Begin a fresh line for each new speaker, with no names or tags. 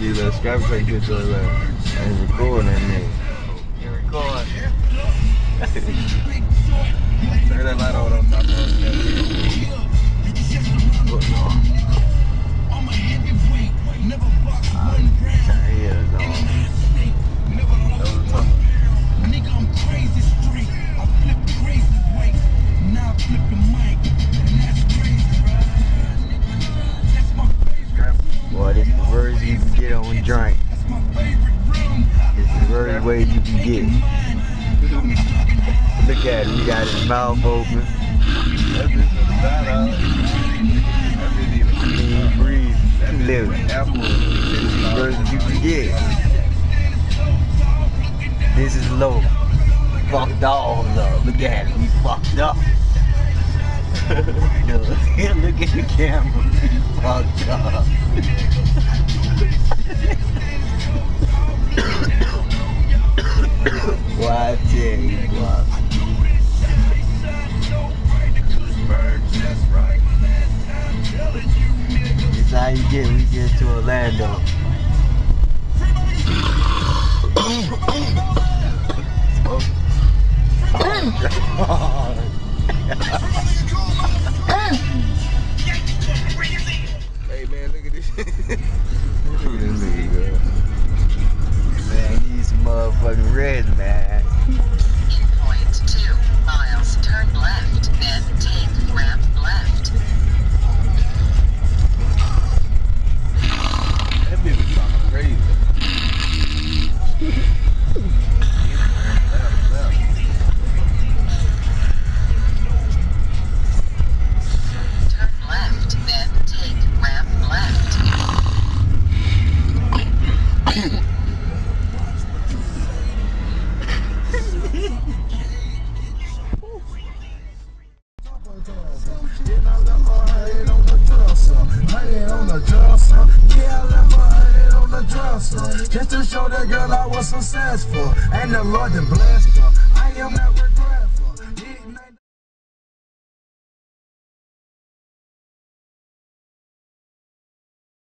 These little scrappy take picture of that. And recording that nigga.
You record.
Turn that light on top of that.
Boy, this is the worst you can get on drink. This is the worst way you can get. Look at him, he got his mouth open.
That's just for the bad out.
He ain't breathe. Live. The worst you can get. This is low. Fucked all up. Look at him, he fucked up. Look at the camera, he fucked up. Why I tell you, boy. It's how you get when you get to Orlando.
Hey man, look at this shit. Look at this nigga,
Man, you need some motherfucking rest, man.
8.2 miles, turn left, then take ramp left.
That bitch is talking crazy.
Turn left, then take ramp left.
Just to show that girl I was successful, and the Lord that blessed her. I am never